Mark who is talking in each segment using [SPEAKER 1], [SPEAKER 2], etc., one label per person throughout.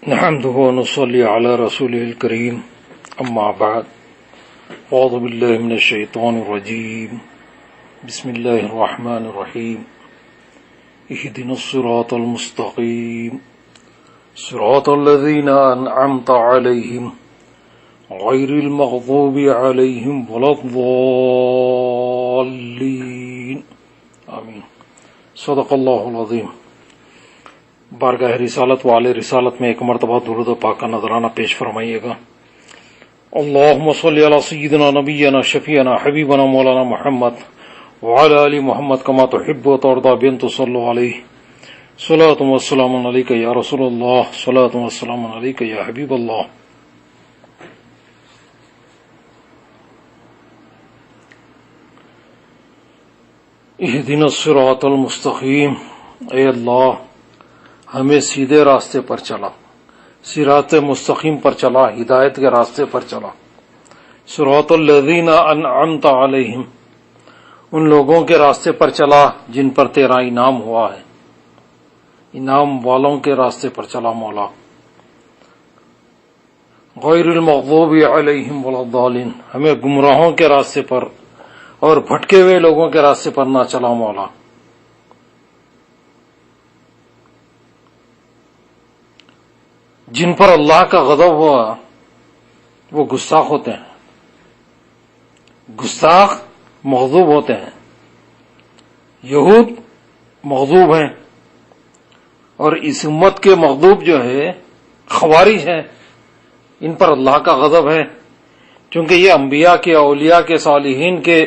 [SPEAKER 1] نحمده ونصلي على رسوله الكريم أما بعد أعوذ بالله من الشيطان الرجيم بسم الله الرحمن الرحيم اهدنا الصراط المستقيم صراط الذين أنعمت عليهم غير المغضوب عليهم ولا الضالين آمين صدق الله العظيم. بارگاہ رسالت والے رسالت میں ایک مرتبہ درود و پاک کا نذرانہ پیش فرمائیے گا. اللہم صلی علی سیدنا نبینا شفیعنا حبیبنا مولانا محمد وعلی آل محمد کما تحب و ترضی بن تصلی علیہ صلاۃ و سلام علیک یا رسول اللہ صلاۃ و سلام علیک یا حبیب اللہ. اہدنا الصراط المستقیم، اے اللہ ہمیں سیدھے راستے پر چلا، صراط مستقیم پر چلا، ہدایت کے راستے پر چلا. صراط الذین انعمت علیہم، ان لوگوں کے راستے پر چلا جن پر تیرا انعام ہوا ہے، انعام والوں کے راستے پر چلا مولا. غیر المغضوب علیہم ولا الضالین، ہمیں گمراہوں کے راستے پر اور بھٹکے ہوئے لوگوں کے راستے پر نہ چلا مولا. جن پر اللہ کا غضب ہوا وہ گستاخ ہوتے ہیں، گستاخ مغضوب ہوتے ہیں. یہود مغضوب ہیں اور اس امت کے مغضوب جو ہے خوارج ہیں، ان پر اللہ کا غضب ہے چونکہ یہ انبیاء کے، اولیاء کے، صالحین کے،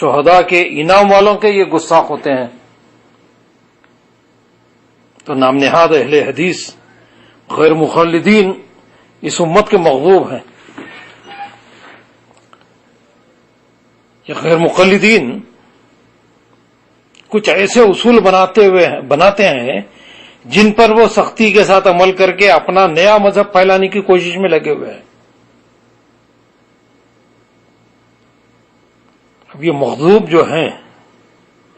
[SPEAKER 1] شہداء کے، انعام والوں کے یہ گستاخ ہوتے ہیں. تو نام نہاد اہل حدیث غیر مخلدین اس امت کے مغضوب ہیں. یہ غیر مقلدین کچھ ایسے اصول بناتے ہیں جن پر وہ سختی کے ساتھ عمل کر کے اپنا نیا مذہب پھیلانے کی کوشش میں لگے ہوئے ہیں. اب یہ مغضوب جو ہیں،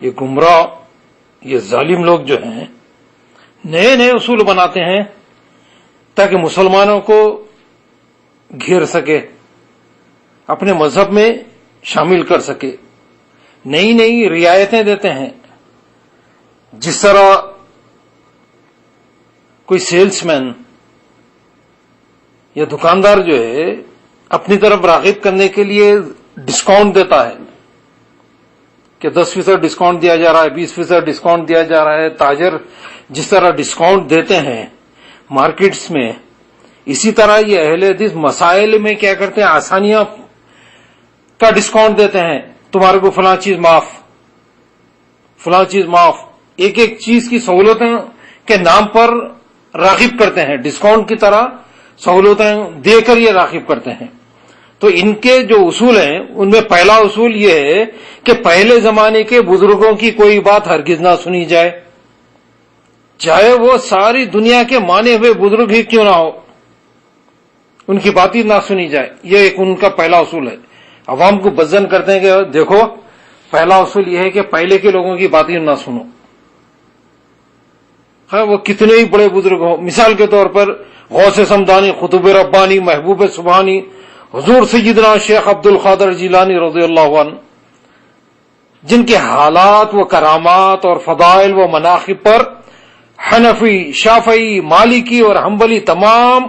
[SPEAKER 1] یہ گمراہ، یہ ظالم لوگ جو ہیں، نئے نئے اصول بناتے ہیں تاکہ مسلمانوں کو گھیر سکے، اپنے مذہب میں شامل کر سکے. نئی نئی رعایتیں دیتے ہیں. جس طرح کوئی سیلس مین یا دکاندار جو ہے اپنی طرف راغب کرنے کے لیے ڈسکاؤنٹ دیتا ہے کہ 10% ڈسکاؤنٹ دیا جا رہا ہے، 20% ڈسکاؤنٹ دیا جا رہا ہے. تاجر جس طرح ڈسکاؤنٹ دیتے ہیں مارکیٹس میں، اسی طرح یہ اہل حدیث مسائل میں کیا کرتے ہیں، آسانیاں کا ڈسکاؤنٹ دیتے ہیں. تمہارے کو فلاں چیز معاف، فلاں چیز معاف، ایک ایک چیز کی سہولتیں کے نام پر راغب کرتے ہیں. ڈسکاؤنٹ کی طرح سہولتیں دے کر یہ راغب کرتے ہیں. تو ان کے جو اصول ہیں ان میں پہلا اصول یہ ہے کہ پہلے زمانے کے بزرگوں کی کوئی بات ہرگز نہ سنی جائے، چاہے وہ ساری دنیا کے مانے ہوئے بزرگ ہی کیوں نہ ہو، ان کی بات ہی نہ سنی جائے. یہ ایک ان کا پہلا اصول ہے. عوام کو بزن کرتے ہیں کہ دیکھو پہلا اصول یہ ہے کہ پہلے کے لوگوں کی بات ہی نہ سنو، خیر وہ کتنے ہی بڑے بزرگ ہوں. مثال کے طور پر غوث سمدانی، قطب ربانی، محبوب سبحانی، حضور سیدنا شیخ عبد القادر جیلانی رضی اللہ عنہ، جن کے حالات و کرامات اور فضائل و مناقب پر حنفی، شافعی، مالکی اور حنبلی تمام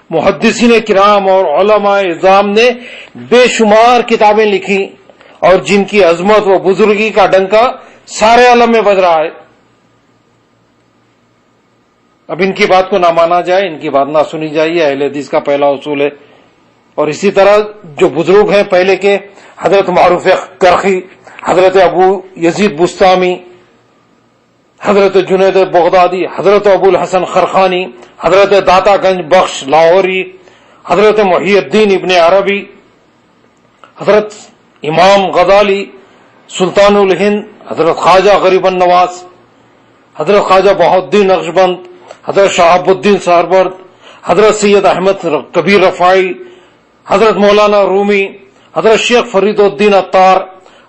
[SPEAKER 1] محدثین کرام اور علماء اعظام نے بے شمار کتابیں لکھی اور جن کی عظمت و بزرگی کا ڈنکا سارے عالم میں بج رہا ہے. اب ان کی بات کو نہ مانا جائے، ان کی بات نہ سنی جائے، یہ اہل حدیث کا پہلا اصول ہے. اور اسی طرح جو بزرگ ہیں پہلے کے، حضرت معروف کرخی، حضرت ابو یزید بستامی، حضرت جنید بغدادی، حضرت ابو الحسن خرخانی، حضرت داتا گنج بخش لاہوری، حضرت محی الدین ابن عربی، حضرت امام غزالی، سلطان الہند، حضرت خواجہ غریب النواز، حضرت خواجہ بہاؤالدین نقشبند، حضرت شہاب الدین سہرورد، حضرت سید احمد کبیر رفاعی، حضرت مولانا رومی، حضرت شیخ فرید الدین عطار،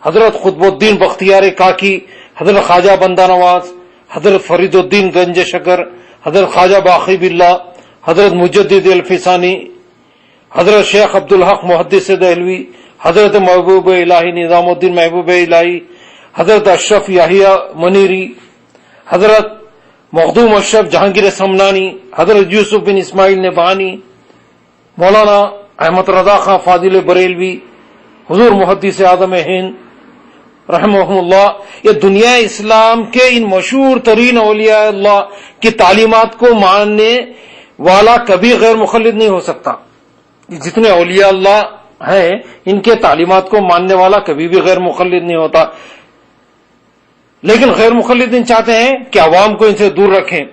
[SPEAKER 1] حضرت قطب الدین بختیار کاکی، حضرت خواجہ بندہ نواز، حضرت فرید الدین گنج شکر، حضرت خواجہ باقی باللہ، حضرت مجدد الفسانی، حضرت شیخ عبدالحق محدث دہلوی، حضرت محبوب الہی نظام الدین محبوب الہی، حضرت اشرف یحییٰ منیری، حضرت مخدوم اشرف جہانگیر سمنانی، حضرت یوسف بن اسماعیل نبہانی، مولانا احمد رضا خان فاضل بریلوی، حضور محدث اعظم ہند رحمہم اللہ، یہ دنیا اسلام کے ان مشہور ترین اولیاء اللہ کی تعلیمات کو ماننے والا کبھی غیر مخلد نہیں ہو سکتا. جتنے اولیاء اللہ ہیں ان کے تعلیمات کو ماننے والا کبھی بھی غیر مخلد نہیں ہوتا. لیکن غیر مخلدین چاہتے ہیں کہ عوام کو ان سے دور رکھیں،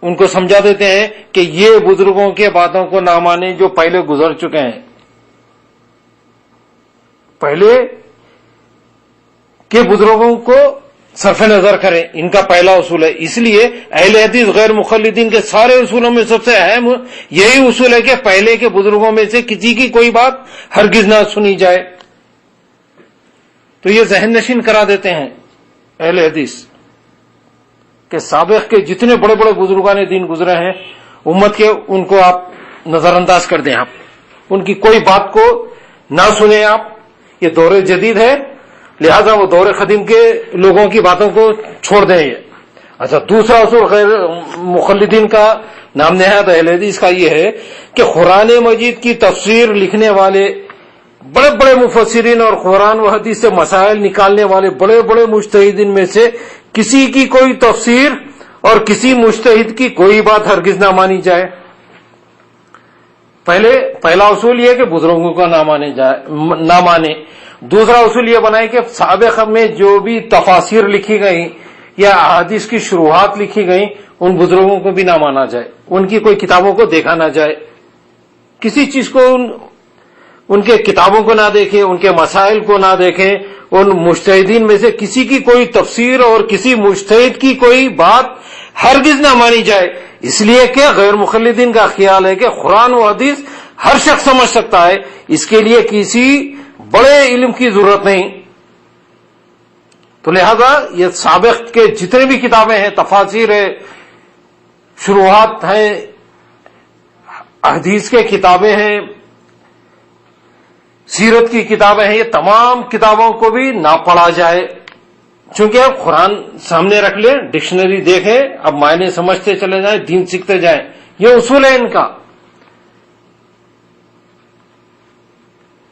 [SPEAKER 1] ان کو سمجھا دیتے ہیں کہ یہ بزرگوں کے باتوں کو نہ مانیں جو پہلے گزر چکے ہیں. پہلے کے بزرگوں کو صرف نظر کریں، ان کا پہلا اصول ہے. اس لیے اہل حدیث غیر مخلدین کے سارے اصولوں میں سب سے اہم یہی اصول ہے کہ پہلے کے بزرگوں میں سے کسی کی کوئی بات ہرگز نہ سنی جائے. تو یہ ذہن نشین کرا دیتے ہیں اہل حدیث کہ سابق کے جتنے بڑے بڑے بزرگان دین گزرے ہیں امت کے، ان کو آپ نظر انداز کر دیں، آپ ان کی کوئی بات کو نہ سنیں. آپ یہ دور جدید ہے، لہذا وہ دور قدیم کے لوگوں کی باتوں کو چھوڑ دیں. یہ اچھا، دوسرا اصول غیر مخلدین کا نام نہاد اہل حدیث کا یہ ہے کہ قرآن مجید کی تفسیر لکھنے والے بڑے بڑے مفسرین اور قرآن و حدیث سے مسائل نکالنے والے بڑے بڑے مجتہدین میں سے کسی کی کوئی تفسیر اور کسی مجتہد کی کوئی بات ہرگز نہ مانی جائے. پہلا اصول یہ کہ بزرگوں کا نہ مانے. دوسرا اصول یہ بنائے کہ سابق میں جو بھی تفاسیر لکھی گئی یا احادیث کی شروحات لکھی گئی ان بزرگوں کو بھی نہ مانا جائے، ان کی کوئی کتابوں کو دیکھا نہ جائے، کسی چیز کو ان کے کتابوں کو نہ دیکھیں، ان کے مسائل کو نہ دیکھیں. ان مجتہدین میں سے کسی کی کوئی تفسیر اور کسی مجتہد کی کوئی بات ہرگز نہ مانی جائے. اس لیے کہ غیر مخلدین کا خیال ہے کہ قرآن و حدیث ہر شخص سمجھ سکتا ہے، اس کے لیے کسی بڑے علم کی ضرورت نہیں. تو لہذا یہ سابق کے جتنے بھی کتابیں ہیں، تفاسیر ہے، شروحات ہیں، حدیث کے کتابیں ہیں، سیرت کی کتابیں ہیں، یہ تمام کتابوں کو بھی نہ پڑھا جائے. چونکہ اب قرآن سامنے رکھ لیں، ڈکشنری دیکھیں، اب معنی سمجھتے چلے جائیں، دین سیکھتے جائیں. یہ اصول ہے ان کا.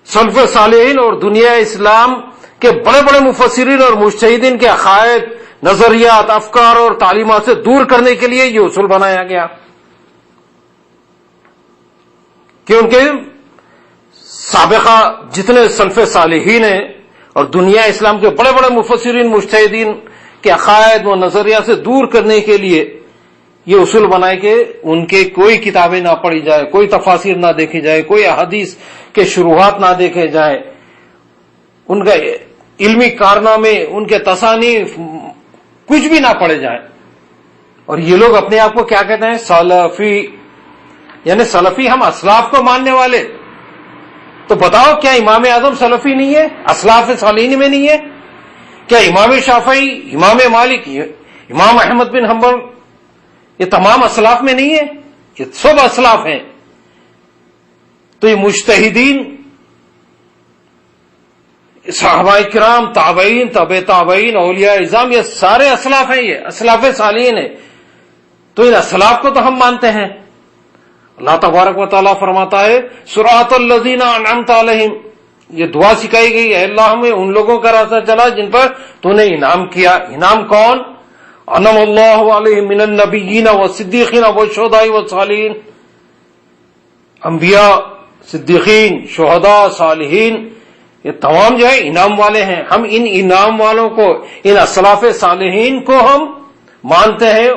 [SPEAKER 1] سلف صالحین اور دنیا اسلام کے بڑے بڑے مفسرین اور مجتہدین کے عقائد، نظریات، افکار اور تعلیمات سے دور کرنے کے لیے یہ اصول بنایا گیا کہ ان کے سابقہ جتنے سلف صالحین ہیں اور دنیا اسلام کے بڑے بڑے مفسرین مجتہدین کے عقائد و نظریات سے دور کرنے کے لیے یہ اصول بنائے کہ ان کے کوئی کتابیں نہ پڑھی جائے، کوئی تفاسیر نہ دیکھی جائے، کوئی احادیث کے شروحات نہ دیکھے جائے، ان کا علمی کارنامے، ان کے تصانیف کچھ بھی نہ پڑھے جائیں. اور یہ لوگ اپنے آپ کو کیا کہتے ہیں؟ سلفی. یعنی سلفی ہم اسلاف کو ماننے والے. تو بتاؤ کیا امام اعظم سلفی نہیں ہے؟ اسلاف صالحین میں نہیں ہے؟ کیا امام شافعی، امام مالک، امام احمد بن حنبل یہ تمام اسلاف میں نہیں ہے؟ یہ سب اسلاف ہیں. تو یہ مجتہدین، صحابہ کرام، تابعین، تبع تابعین، اولیاء اعظام، یہ سارے اسلاف ہیں، یہ اسلاف صالحین ہیں. تو ان اسلاف کو تو ہم مانتے ہیں. اللہ تبارک و تعالیٰ فرماتا ہے صراط الذین انعمت علیہم، یہ دعا سکھائی گئی ہے، اللہ ہمیں ان لوگوں کا راستہ چلا جن پر تو نے انعام کیا. انعام کون؟ انعم اللہ علیہم من النبیین والصدیقین والشہداء والصالحین. انبیاء، صدیقین، شہداء، صالحین، یہ تمام جو ہے انعام والے ہیں. ہم ان انعام والوں کو، ان اسلاف صالحین کو ہم مانتے ہیں،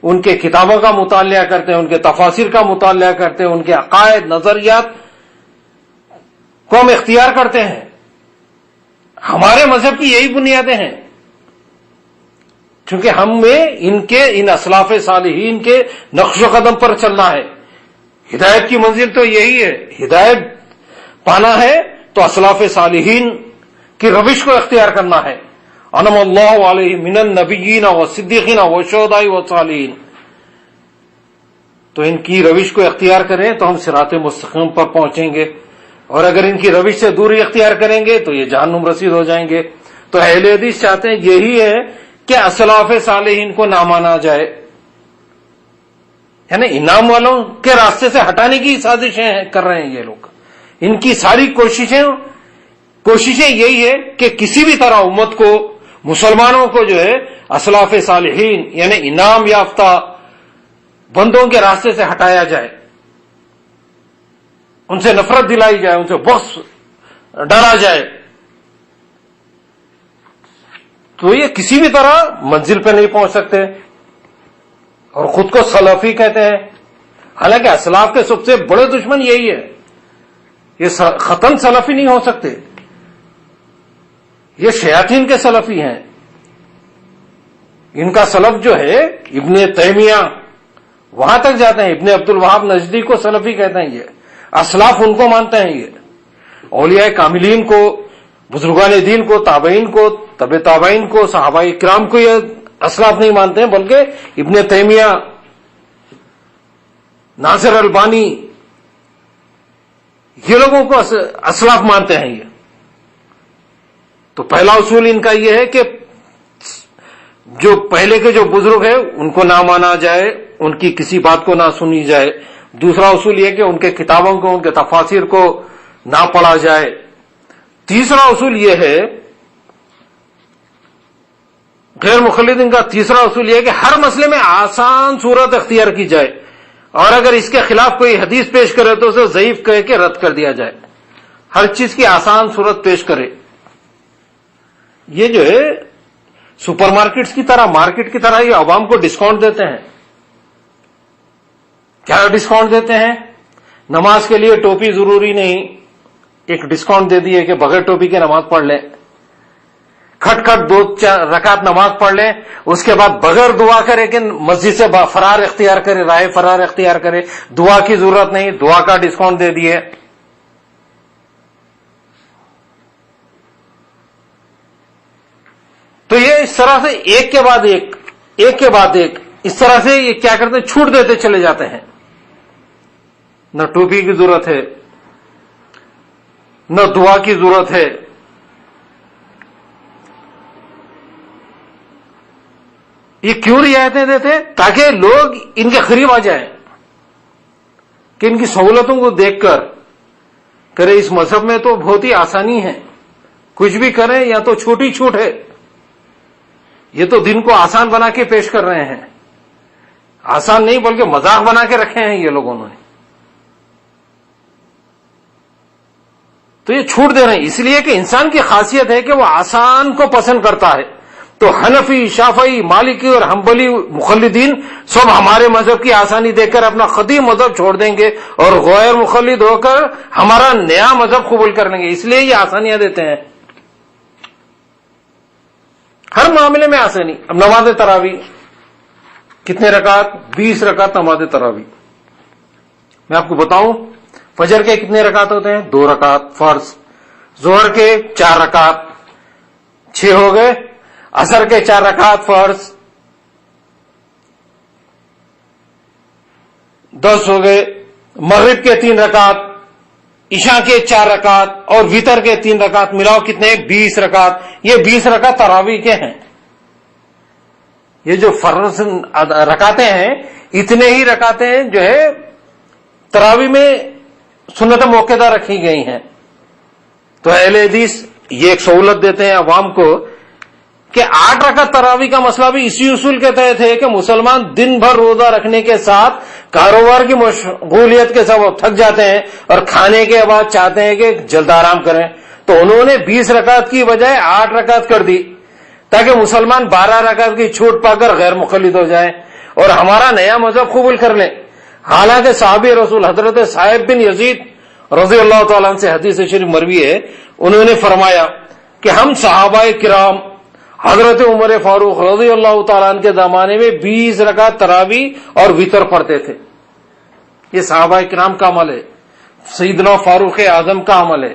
[SPEAKER 1] ان کے کتابوں کا مطالعہ کرتے ہیں، ان کے تفاسیر کا مطالعہ کرتے ہیں، ان کے عقائد، نظریات کو ہم اختیار کرتے ہیں. ہمارے مذہب کی یہی بنیادیں ہیں، کیونکہ ہمیں ان اسلاف صالحین کے نقش و قدم پر چلنا ہے. ہدایت کی منزل تو یہی ہے، ہدایت پانا ہے تو اسلاف صالحین کی روش کو اختیار کرنا ہے. انعم اللہ علیہ من النبیین والصدیقین والشہداء والصالحین. تو ان کی روش کو اختیار کریں تو ہم صراط مستقیم پر پہنچیں گے، اور اگر ان کی روش سے دوری اختیار کریں گے تو یہ جہنم رسید ہو جائیں گے۔ تو اہل حدیث چاہتے ہیں یہی ہے کہ اسلاف صالحین کو نہ مانا جائے، یعنی انعام والوں کے راستے سے ہٹانے کی سازشیں کر رہے ہیں یہ لوگ۔ ان کی ساری کوششیں یہی ہے کہ کسی بھی طرح امت کو، مسلمانوں کو جو ہے اسلاف صالحین یعنی انعام یافتہ بندوں کے راستے سے ہٹایا جائے، ان سے نفرت دلائی جائے، ان سے بغض ڈرا جائے۔ تو یہ کسی بھی طرح منزل پہ نہیں پہنچ سکتے اور خود کو سلفی کہتے ہیں، حالانکہ اسلاف کے سب سے بڑے دشمن یہی ہے۔ یہ ختم سلفی نہیں ہو سکتے، یہ شیاطین کے سلفی ہیں۔ ان کا سلف جو ہے ابن تیمیہ وہاں تک جاتے ہیں، ابن عبد الوہاب نجدی کو سلفی کہتے ہیں۔ یہ اسلاف ان کو مانتے ہیں، یہ اولیاء کاملین کو، بزرگان دین کو، تابعین کو، تبع تابعین کو، صحابہ کرام کو یہ اسلاف نہیں مانتے ہیں، بلکہ ابن تیمیہ، ناصر البانی، یہ لوگوں کو اسلاف مانتے ہیں۔ یہ تو پہلا اصول ان کا یہ ہے کہ جو پہلے کے جو بزرگ ہیں ان کو نہ مانا جائے، ان کی کسی بات کو نہ سنی جائے۔ دوسرا اصول یہ کہ ان کے کتابوں کو، ان کے تفاسیر کو نہ پڑھا جائے۔ تیسرا اصول یہ ہے، غیر مقلدین کا تیسرا اصول یہ ہے کہ ہر مسئلے میں آسان صورت اختیار کی جائے، اور اگر اس کے خلاف کوئی حدیث پیش کرے تو اسے ضعیف کہہ کے رد کر دیا جائے۔ ہر چیز کی آسان صورت پیش کرے۔ یہ جو ہے سپر مارکیٹس کی طرح، مارکیٹ کی طرح یہ عوام کو ڈسکاؤنٹ دیتے ہیں۔ کیا ڈسکاؤنٹ دیتے ہیں؟ نماز کے لیے ٹوپی ضروری نہیں، ایک ڈسکاؤنٹ دے دیے کہ بغیر ٹوپی کے نماز پڑھ لیں، کھٹ 2-4 رکعت نماز پڑھ لیں، اس کے بعد بغیر دعا کرے کہ مسجد سے فرار اختیار کرے، راہ فرار اختیار کرے، دعا کی ضرورت نہیں، دعا کا ڈسکاؤنٹ دے دیے۔ تو یہ اس طرح سے ایک کے بعد ایک اس طرح سے یہ کیا کرتے ہیں، چھوٹ دیتے چلے جاتے ہیں۔ نہ ٹوپی کی ضرورت ہے، نہ دعا کی ضرورت ہے۔ یہ کیوں رعایتیں دیتے ہیں؟ تاکہ لوگ ان کے قریب آ جائیں، کہ ان کی سہولتوں کو دیکھ کر کرے اس مذہب میں تو بہت ہی آسانی ہے، کچھ بھی کریں یا تو چھوٹی چھوٹ ہے۔ یہ تو دن کو آسان بنا کے پیش کر رہے ہیں، آسان نہیں بلکہ مذاق بنا کے رکھے ہیں یہ لوگوں نے۔ تو یہ چھوٹ دے رہے ہیں، اس لیے کہ انسان کی خاصیت ہے کہ وہ آسان کو پسند کرتا ہے۔ تو حنفی، شافعی، مالکی اور حنبلی مقلدین سب ہمارے مذہب کی آسانی دیکھ کر اپنا قدیم مذہب چھوڑ دیں گے اور غیر مقلد ہو کر ہمارا نیا مذہب قبول کر لیں گے، اس لیے یہ آسانیاں دیتے ہیں۔ ہر معاملے میں آسانی۔ اب نماز تراویح کتنے رکعت؟ 20 رکعت نماز تراویح۔ میں آپ کو بتاؤں فجر کے کتنے رکعت ہوتے ہیں؟ 2 رکعت فرض، ظہر کے 4 رکعت، 6 ہو گئے، عصر کے 4 رکعت فرض، 10 ہو گئے، مغرب کے 3 رکعت، عشاء کے 4 رکعت اور وتر کے 3 رکعت، ملاؤ کتنے؟ 20 رکعت۔ یہ 20 رکعت تراویح کے ہیں۔ یہ جو فرض رکعتیں ہیں، اتنے ہی رکعتیں جو ہے تراویح میں سنت موقعہ رکھی گئی ہیں۔ تو اہل حدیث یہ ایک سہولت دیتے ہیں عوام کو کہ 8 رکعت تراویح کا مسئلہ بھی اسی اصول کے تحت ہے کہ مسلمان دن بھر روزہ رکھنے کے ساتھ کاروبار کی مشغولیت کے ساتھ وہ تھک جاتے ہیں اور کھانے کے بعد چاہتے ہیں کہ جلد آرام کریں، تو انہوں نے 20 رکعت کی بجائے 8 رکعت کر دی تاکہ مسلمان 12 رکعت کی چھوٹ پا کر غیر مقلد ہو جائیں اور ہمارا نیا مذہب قبول کر لیں۔ حالانکہ صحابی رسول حضرت صاحب بن یزید رضی اللہ تعالیٰ عنہ سے حدیث شریف مروی ہے، انہوں نے فرمایا کہ ہم صحابہ کرام حضرت عمر فاروق رضی اللہ تعالیٰ عنہ کے زمانے میں 20 رکعت تراویح اور وتر پڑھتے تھے۔ یہ صحابہ کرام کا عمل ہے، سیدنا فاروق اعظم کا عمل ہے۔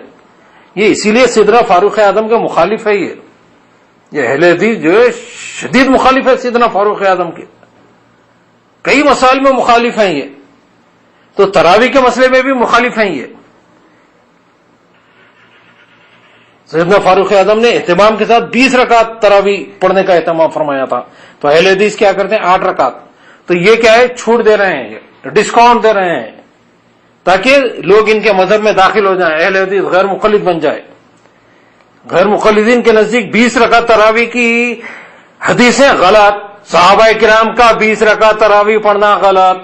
[SPEAKER 1] یہ اسی لیے سیدنا فاروق اعظم کے مخالف ہے۔ یہ اہل حدیث جو ہے شدید مخالف ہے سیدنا فاروق اعظم کے، کئی مسائل میں مخالف ہیں یہ، تو تراوی کے مسئلے میں بھی مخالف ہیں یہ. سیدنا فاروق اعظم نے اہتمام کے ساتھ 20 رکعت تراوی پڑھنے کا اہتمام فرمایا تھا. تو اہل حدیث کیا کرتے ہیں 8 رکعت. تو یہ کیا ہے, چھوٹ دے رہے ہیں, ڈسکاؤنٹ دے رہے ہیں تاکہ لوگ ان کے مذہب میں داخل ہو جائیں, اہل حدیث غیر مقلد بن جائے. غیر مقلدین کے نزدیک 20 رکعت تراوی کی حدیثیں غلط, صحابہ کرام کا 20 رکعت تراوی پڑھنا غلط,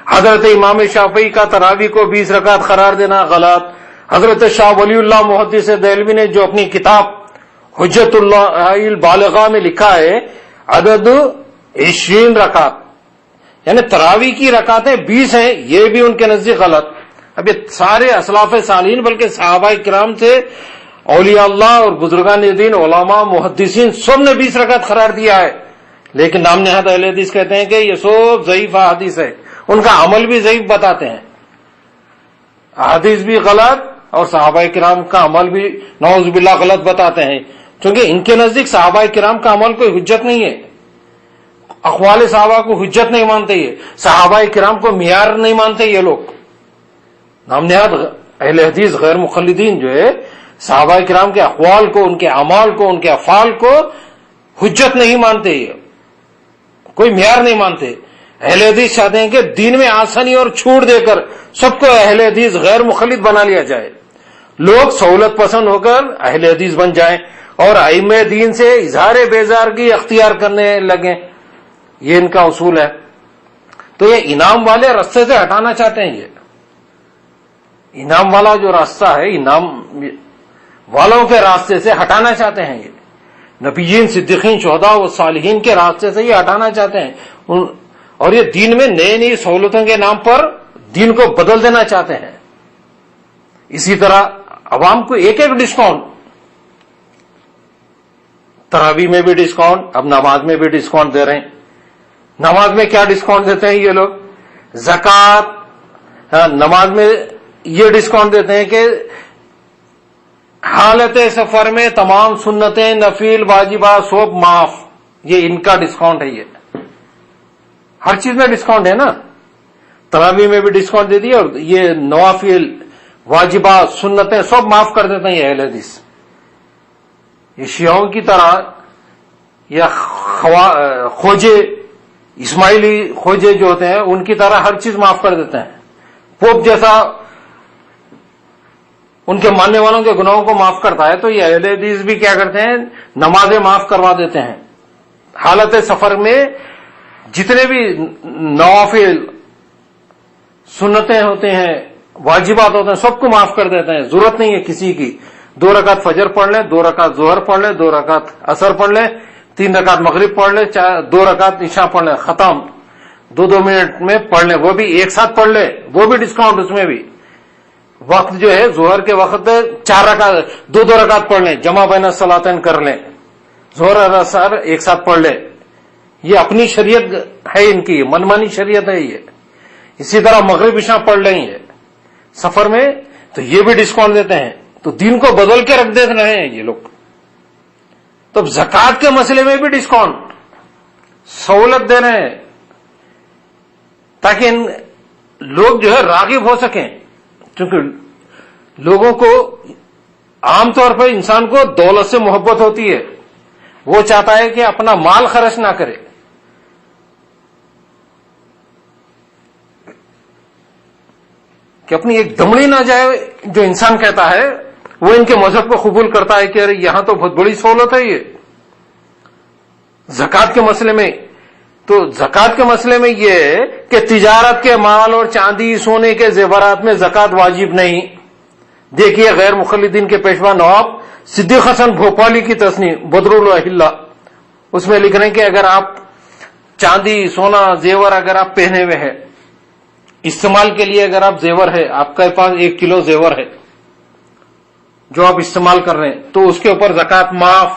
[SPEAKER 1] حضرت امام شافعی کا تراوی کو 20 رکعت قرار دینا غلط. حضرت شاہ ولی اللہ محدث دہلوی نے جو اپنی کتاب حجت اللہ البالغہ میں لکھا ہے عدد 20 رکعت, یعنی تراوی کی رکعتیں 20 ہیں, یہ بھی ان کے نزدیک غلط. اب یہ سارے اسلاف صالحین بلکہ صحابہ کرام سے اولیاء اللہ اور بزرگان دین علماء محدثین سب نے 20 رکعت قرار دیا ہے, لیکن نام نہاد اہل حدیث کہتے ہیں کہ یہ سب ضعیف احادیث ہے. ان کا عمل بھی ضعیف بتاتے ہیں, احادیث بھی غلط اور صحابہ کرام کا عمل بھی نعوذ باللہ غلط بتاتے ہیں, کیونکہ ان کے نزدیک صحابہ کرام کا عمل کوئی حجت نہیں ہے, اقوال صحابہ کو حجت نہیں مانتے, یہ صحابہ کرام کو معیار نہیں مانتے. یہ لوگ نام نہاد اہل حدیث غیر مقلدین جو ہے صحابہ کرام کے اقوال کو, ان کے اعمال کو, ان کے افعال کو حجت نہیں مانتے, یہ کوئی معیار نہیں مانتے. اہل حدیث چاہتے ہیں کہ دین میں آسانی اور چھوٹ دے کر سب کو اہل حدیث غیر مقلد بنا لیا جائے, لوگ سہولت پسند ہو کر اہل حدیث بن جائیں اور ائمہ دین سے اظہار بیزارگی اختیار کرنے لگیں. یہ ان کا اصول ہے. تو یہ انعام والے راستے سے ہٹانا چاہتے ہیں, یہ انعام والا جو راستہ ہے, انعام والوں کے راستے سے ہٹانا چاہتے ہیں. یہ نبیین, صدیقین, شہداء و صالحین کے راستے سے یہ ہٹانا چاہتے ہیں, اور یہ دین میں نئی نئی سہولتوں کے نام پر دین کو بدل دینا چاہتے ہیں. اسی طرح عوام کو ایک ایک ڈسکاؤنٹ, تراوی میں بھی ڈسکاؤنٹ, اب نماز میں بھی ڈسکاؤنٹ دے رہے ہیں. نماز میں کیا ڈسکاؤنٹ دیتے ہیں یہ لوگ؟ زکوٰۃ. نماز میں یہ ڈسکاؤنٹ دیتے ہیں کہ حالت سفر میں تمام سنتیں, نفل, واجبات سب معاف. یہ ان کا ڈسکاؤنٹ ہے. یہ ہر چیز میں ڈسکاؤنٹ ہے نا, تراوی میں بھی ڈسکاؤنٹ دے دیا, اور یہ نوافل, واجبات, سنتیں سب معاف کر دیتے ہیں یہ اہل حدیث. یہ شیعوں کی طرح یا خوجے, اسماعیلی خوجے جو ہوتے ہیں ان کی طرح ہر چیز معاف کر دیتے ہیں. پوپ جیسا ان کے ماننے والوں کے گناہوں کو معاف کرتا ہے, تو یہ اہل حدیث بھی کیا کرتے ہیں, نمازیں معاف کروا دیتے ہیں. حالت سفر میں جتنے بھی نوافل, سنتیں ہوتے ہیں, واجبات ہوتے ہیں, سب کو معاف کر دیتے ہیں. ضرورت نہیں ہے کسی کی 2 رکعت فجر پڑھ لیں, 2 رکعت ظہر پڑھ لیں, 2 رکعت عصر پڑھ لیں, 3 رکعت مغرب پڑھ لیں, 2 رکعت عشاء پڑھ لیں, ختم. 2 منٹ میں پڑھ لیں, وہ بھی ایک ساتھ پڑھ لیں, وہ بھی ڈسکاؤنٹ. اس میں بھی وقت جو ہے ظہر کے وقت 4 رکعت 2 رکعت پڑھ لیں, جمع بین الصلاتین کر لیں, ظہر اور عصر ایک ساتھ پڑھ لیں. یہ اپنی شریعت ہے ان کی, منمانی شریعت ہے یہ. اسی طرح مغرب عشاء پڑھ لیں یہ سفر میں, تو یہ بھی ڈسکاؤنٹ دیتے ہیں. تو دین کو بدل کے رکھ دیتے رہے ہیں یہ لوگ. تو زکوٰۃ کے مسئلے میں بھی ڈسکاؤنٹ, سہولت دے رہے ہیں تاکہ لوگ جو ہے راغب ہو سکیں. کیونکہ لوگوں کو عام طور پر انسان کو دولت سے محبت ہوتی ہے, وہ چاہتا ہے کہ اپنا مال خرچ نہ کرے. کہ اپنی ایک دمڑی نہ جائے. جو انسان کہتا ہے وہ ان کے مذہب کو قبول کرتا ہے کہ ارے یہاں تو بہت بڑی سہولت ہے یہ زکوٰۃ کے مسئلے میں. تو زکوٰۃ کے مسئلے میں یہ ہے کہ تجارت کے مال اور چاندی, سونے کے زیورات میں زکوٰۃ واجب نہیں. دیکھیے غیر مقلدین کے پیشوا نواب صدیق حسن بھوپالی کی تصنیف بدر الاحلہ, اس میں لکھ رہے ہیں کہ اگر آپ چاندی, سونا, زیور اگر آپ پہنے ہوئے ہیں, استعمال کے لیے اگر آپ زیور ہے, آپ کے پاس 1 کلو زیور ہے جو آپ استعمال کر رہے ہیں, تو اس کے اوپر زکوٰۃ معاف.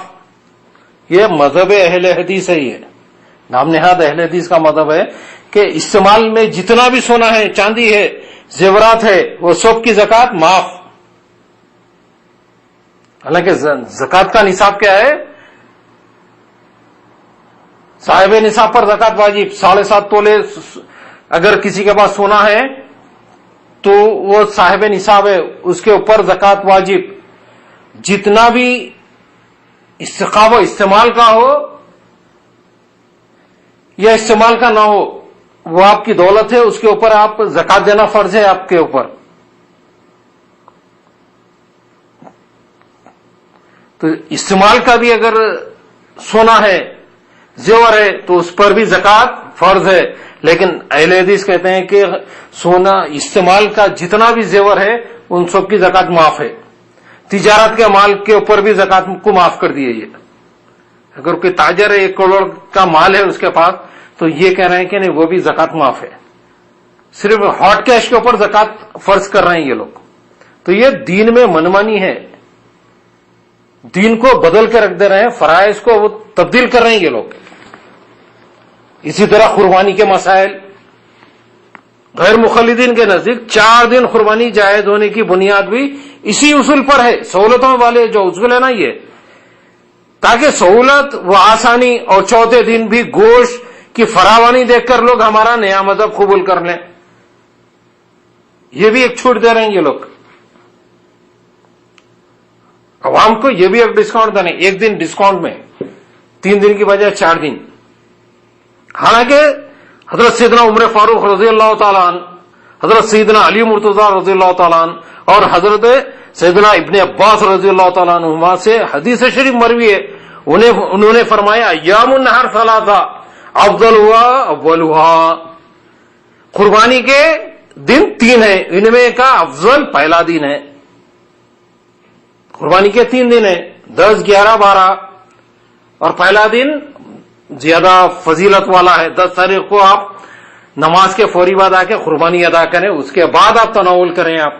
[SPEAKER 1] یہ مذہب اہل حدیث ہے. یہ نام نہاد اہل حدیث کا مذہب ہے کہ استعمال میں جتنا بھی سونا ہے, چاندی ہے, زیورات ہے, وہ سب کی زکوٰۃ معاف. حالانکہ زکوٰۃ کا نصاب کیا ہے؟ صاحب نصاب پر زکوٰۃ واجب. 7.5 تولے اگر کسی کے پاس سونا ہے تو وہ صاحب نصاب ہے، اس کے اوپر زکوٰۃ واجب. جتنا بھی استقاب و استعمال کا ہو یا استعمال کا نہ ہو، وہ آپ کی دولت ہے، اس کے اوپر آپ زکوٰۃ دینا فرض ہے آپ کے اوپر. تو استعمال کا بھی اگر سونا ہے، زیور ہے، تو اس پر بھی زکوٰۃ فرض ہے. لیکن اہل حدیث کہتے ہیں کہ سونا استعمال کا جتنا بھی زیور ہے ان سب کی زکوٰۃ معاف ہے. تجارت کے مال کے اوپر بھی زکوٰۃ کو معاف کر دیے. یہ اگر کوئی تاجر ہے 1 کروڑ کا مال ہے اس کے پاس، تو یہ کہہ رہے ہیں کہ نہیں، وہ بھی زکوٰۃ معاف ہے. صرف ہاٹ کیش کے اوپر زکوٰۃ فرض کر رہے ہیں یہ لوگ. تو یہ دین میں منمانی ہے، دین کو بدل کے رکھ دے رہے ہیں، فرائض کو وہ تبدیل کر رہے ہیں یہ لوگ. اسی طرح قربانی کے مسائل، غیر مقلدین کے نزدیک 4 دن قربانی جائز ہونے کی بنیاد بھی اسی اصول پر ہے. سہولتوں والے جو اصول ہے نا، یہ تاکہ سہولت و آسانی اور چوتھے دن بھی گوشت کی فراوانی دیکھ کر لوگ ہمارا نیا مذہب قبول کر لیں. یہ بھی ایک چھوٹ دے رہے ہیں یہ لوگ عوام کو. یہ بھی ایک ڈسکاؤنٹ دینے، 1 دن ڈسکاؤنٹ میں 3 دن کی بجائے 4 دن. حالانکہ حضرت سیدنا عمر فاروق رضی اللہ تعالیٰ عنہ، حضرت سیدنا علی مرتضیٰ رضی اللہ تعالیٰ عنہ اور حضرت سیدنا ابن عباس رضی اللہ تعالیٰ عنہما سے حدیث شریف مروی ہے، انہوں نے فرمایا ایام النحر ثلاثہ افضلها اولها، قربانی کے دن 3 ہیں، ان میں کا افضل پہلا دن ہے. قربانی کے 3 دن ہیں، 10، 11، 12، اور پہلا دن زیادہ فضیلت والا ہے. 10 تاریخ کو آپ نماز کے فوری بعد آ کے قربانی ادا کریں، اس کے بعد آپ تناول کریں آپ.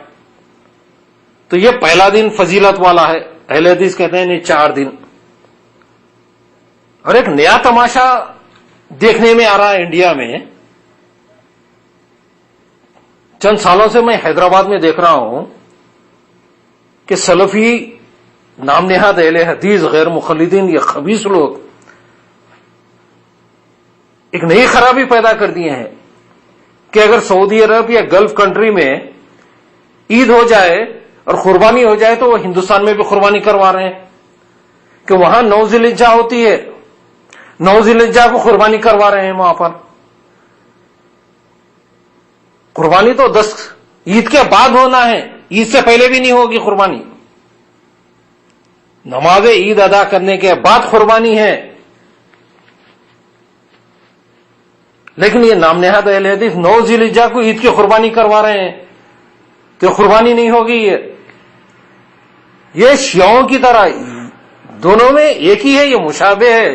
[SPEAKER 1] تو یہ پہلا دن فضیلت والا ہے. اہل حدیث کہتے ہیں نہیں، 4 دن. اور ایک نیا تماشا دیکھنے میں آ رہا ہے انڈیا میں. چند سالوں سے میں حیدرآباد میں دیکھ رہا ہوں کہ سلفی نام نہاد اہل حدیث غیر مقلدین، یہ خبیث لوگ ایک نئی خرابی پیدا کر دیے ہیں کہ اگر سعودی عرب یا گلف کنٹری میں عید ہو جائے اور قربانی ہو جائے تو وہ ہندوستان میں بھی قربانی کروا رہے ہیں کہ وہاں 9 ذی الحجہ ہوتی ہے، 9 ذی الحجہ کو قربانی کروا رہے ہیں وہاں پر. قربانی تو 10 عید کے بعد ہونا ہے، عید سے پہلے بھی نہیں ہوگی قربانی. نماز عید ادا کرنے کے بعد قربانی ہے. لیکن یہ نام نہاد اہل حدیث 9 ذی الحجہ کو عید کی قربانی کروا رہے ہیں، تو قربانی نہیں ہوگی. یہ شیعوں کی طرح دونوں میں ایک ہی ہے، یہ مشابہ ہے.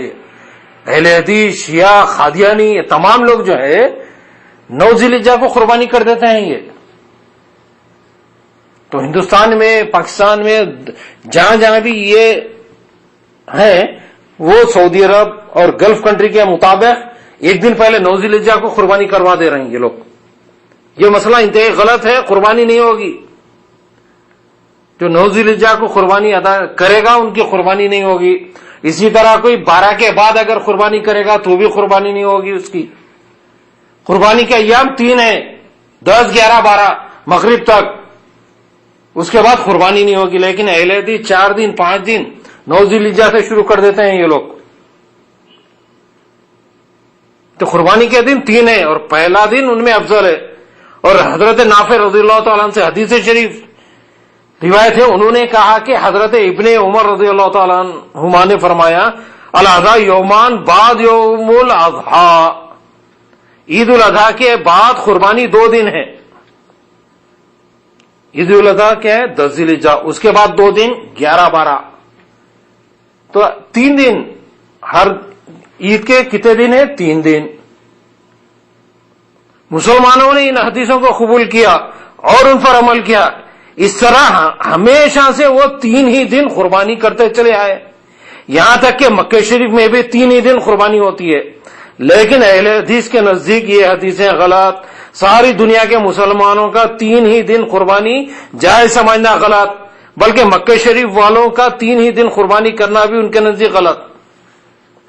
[SPEAKER 1] اہل حدیث، شیعہ، قادیانی، یہ تمام لوگ جو ہے 9 ذی الحجہ کو قربانی کر دیتے ہیں. یہ تو ہندوستان میں، پاکستان میں، جہاں جہاں بھی یہ ہے، وہ سعودی عرب اور گلف کنٹری کے مطابق 1 دن پہلے 9 ذی الحجہ کو قربانی کروا دے رہے ہیں یہ لوگ. یہ مسئلہ انتہائی غلط ہے، قربانی نہیں ہوگی. جو 9 ذی الحجہ کو قربانی ادا کرے گا ان کی قربانی نہیں ہوگی. اسی طرح کوئی 12 کے بعد اگر قربانی کرے گا تو بھی قربانی نہیں ہوگی اس کی. قربانی کے ایام 3 ہیں، 10، 11، 12 مغرب تک، اس کے بعد قربانی نہیں ہوگی. لیکن اہل حدیث 4 دن، 5 دن 9 ذی الحجہ سے شروع کر دیتے ہیں یہ لوگ. تو قربانی کے دن 3 ہیں اور پہلا دن ان میں افضل ہے. اور حضرت نافع رضی اللہ تعالیٰ عنہ سے حدیث شریف روایت ہے، انہوں نے کہا کہ حضرت ابن عمر رضی اللہ تعالیٰ عنہما نے فرمایا الاضحیٰ یومان بعد یوم الاضحیٰ، عید الاضحیٰ کے بعد قربانی 2 دن ہے. عید الاضحیٰ کیا ہے؟ 10 ذی الحجہ، اس کے بعد 2 دن 11، 12، تو 3 دن. ہر عید کے کتنے دن ہیں؟ 3 دن. مسلمانوں نے ان حدیثوں کو قبول کیا اور ان پر عمل کیا. اس طرح ہمیشہ سے وہ 3 ہی دن قربانی کرتے چلے آئے، یہاں تک کہ مکہ شریف میں بھی 3 ہی دن قربانی ہوتی ہے. لیکن اہل حدیث کے نزدیک یہ حدیثیں غلط. ساری دنیا کے مسلمانوں کا 3 ہی دن قربانی جائز سمجھنا غلط، بلکہ مکہ شریف والوں کا 3 ہی دن قربانی کرنا بھی ان کے نزدیک غلط.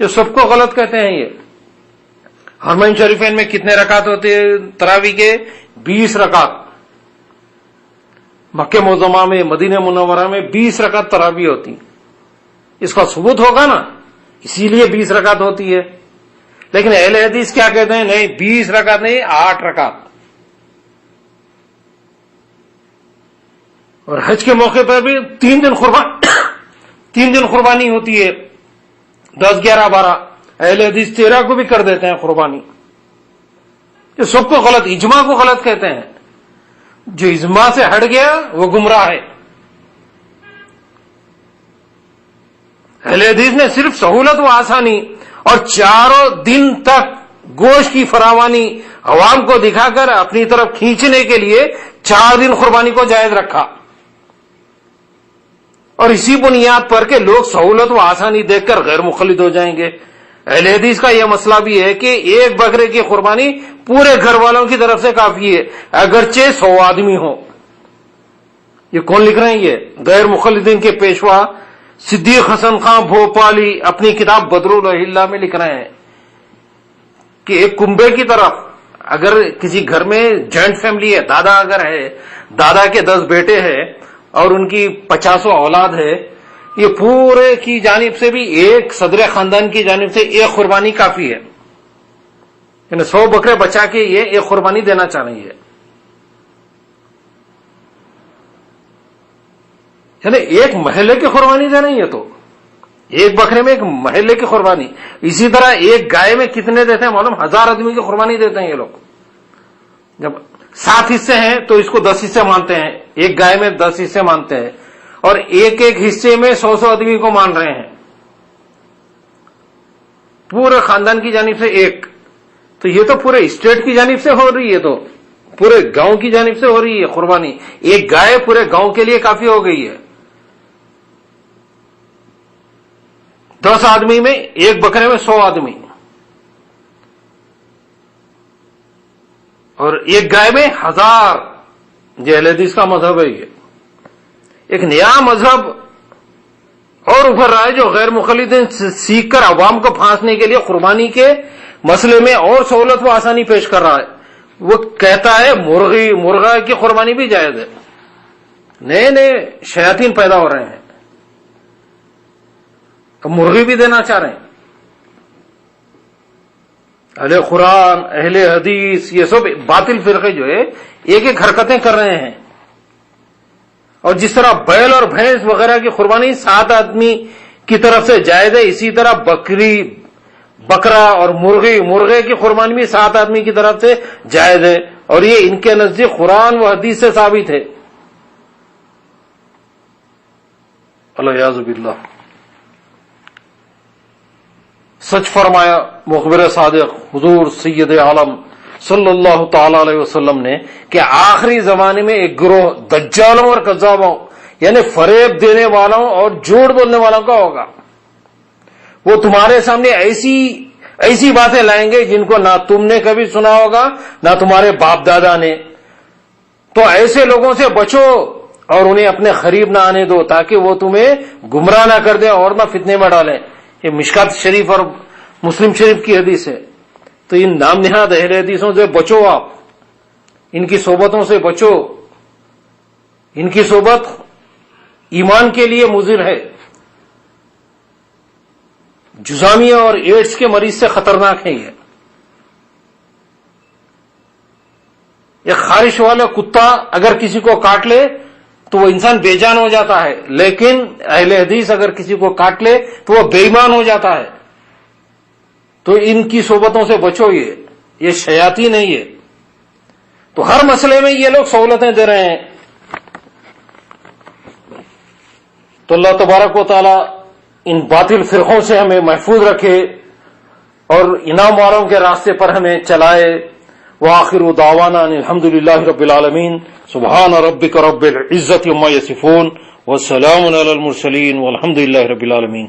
[SPEAKER 1] یہ سب کو غلط کہتے ہیں. یہ حرمین شریفین میں کتنے رکعت ہوتے ہیں تراویح کے؟ 20 رکعت. مکہ معظمہ میں مدینہ منورہ میں 20 رکعت تراویح ہوتی، اس کا ثبوت ہوگا نا، اسی لیے 20 رکعت ہوتی ہے. لیکن اہل حدیث کیا کہتے ہیں؟ نہیں 20 رکعت نہیں، 8 رکعت. اور حج کے موقع پر بھی 3 دن قربانی ہوتی ہے، 10 11 12. اہل حدیث 13 کو بھی کر دیتے ہیں قربانی. یہ سب کو غلط، اجماع کو غلط کہتے ہیں. جو اجماع سے ہٹ گیا وہ گمراہ ہے. اہل حدیث نے صرف سہولت و آسانی اور 4 دن تک گوشت کی فراوانی عوام کو دکھا کر اپنی طرف کھینچنے کے لیے 4 دن قربانی کو جائز رکھا، اور اسی بنیاد پر کہ لوگ سہولت و آسانی دیکھ کر غیر مخلد ہو جائیں گے. اہل حدیث کا یہ مسئلہ بھی ہے کہ ایک بکرے کی قربانی پورے گھر والوں کی طرف سے کافی ہے، اگرچہ 100 آدمی ہو. یہ کون لکھ رہے ہیں؟ یہ غیر مخلدین کے پیشوا صدیق حسن خان بھوپالی اپنی کتاب بدر الحلہ میں لکھ رہے ہیں کہ ایک کنبے کی طرف اگر کسی گھر میں جوائنٹ فیملی ہے، دادا اگر ہے، دادا کے 10 بیٹے ہیں اور ان کی 50 اولاد ہے، یہ پورے کی جانب سے بھی ایک صدر خاندان کی جانب سے ایک قربانی کافی ہے. یعنی 100 بکرے بچا کے یہ ایک قربانی دینا چاہ رہی ہے. یعنی ایک محلے کی قربانی دے رہی ہے، تو ایک بکرے میں ایک محلے کی قربانی. اسی طرح ایک گائے میں کتنے دیتے ہیں معلوم؟ 1000 آدمی کی قربانی دیتے ہیں یہ لوگ. جب 7 حصے ہیں تو اس کو 10 حصے مانتے ہیں، ایک گائے میں 10 حصے مانتے ہیں، اور ایک ایک حصے میں 100 آدمی کو مان رہے ہیں، پورے خاندان کی جانب سے ایک. تو یہ تو پورے اسٹیٹ کی جانب سے ہو رہی ہے، تو پورے گاؤں کی جانب سے ہو رہی ہے قربانی. ایک گائے پورے گاؤں کے لیے کافی ہو گئی ہے. 10 آدمی میں ایک بکرے میں 100 آدمی، اور ایک گائے میں 1000. یہ اہل حدیث کا مذہب ہے. یہ ایک نیا مذہب اور ابھر رہا ہے جو غیر مخلدین سیکھ کر عوام کو پھانسنے کے لیے قربانی کے مسئلے میں اور سہولت و آسانی پیش کر رہا ہے. وہ کہتا ہے مرغا کی قربانی بھی جائز ہے. نئے شیاطین پیدا ہو رہے ہیں، تو مرغی بھی دینا چاہ رہے ہیں. اہل قرآن، اہل حدیث، یہ سب باطل فرقے جو ہے ایک ایک حرکتیں کر رہے ہیں. اور جس طرح بیل اور بھینس وغیرہ کی قربانی 7 آدمی کی طرف سے جائز ہے، اسی طرح بکرا اور مرغے کی قربانی بھی 7 آدمی کی طرف سے جائز ہے، اور یہ ان کے نزدیک قرآن و حدیث سے ثابت ہے. الیاذ باللہ. سچ فرمایا مخبر صادق حضور سید عالم صلی اللہ تعالی علیہ وسلم نے کہ آخری زمانے میں ایک گروہ دجالوں اور کذابوں، یعنی فریب دینے والوں اور جھوٹ بولنے والوں کا ہوگا. وہ تمہارے سامنے ایسی باتیں لائیں گے جن کو نہ تم نے کبھی سنا ہوگا نہ تمہارے باپ دادا نے. تو ایسے لوگوں سے بچو اور انہیں اپنے قریب نہ آنے دو تاکہ وہ تمہیں گمراہ نہ کر دیں اور نہ فتنے میں ڈالیں. یہ مشکات شریف اور مسلم شریف کی حدیث ہے. تو ان نام نہاد اہل حدیثوں سے بچو، آپ ان کی صحبتوں سے بچو. ان کی صحبت ایمان کے لیے مضر ہے، جذامیہ اور ایڈز کے مریض سے خطرناک ہے. یہ خارش والا کتا اگر کسی کو کاٹ لے تو وہ انسان بے جان ہو جاتا ہے، لیکن اہل حدیث اگر کسی کو کاٹ لے تو وہ بے ایمان ہو جاتا ہے. تو ان کی صحبتوں سے بچو. یہ شیاطین ہے. یہ تو ہر مسئلے میں یہ لوگ سہولتیں دے رہے ہیں. تو اللہ تبارک و تعالی ان باطل فرقوں سے ہمیں محفوظ رکھے اور انعام والوں کے راستے پر ہمیں چلائے. وآخر دعوانا الحمدللہ رب العالمین. سبحان ربک رب العزت عما یصفون والسلام علی المرسلین والحمدللہ رب العالمین.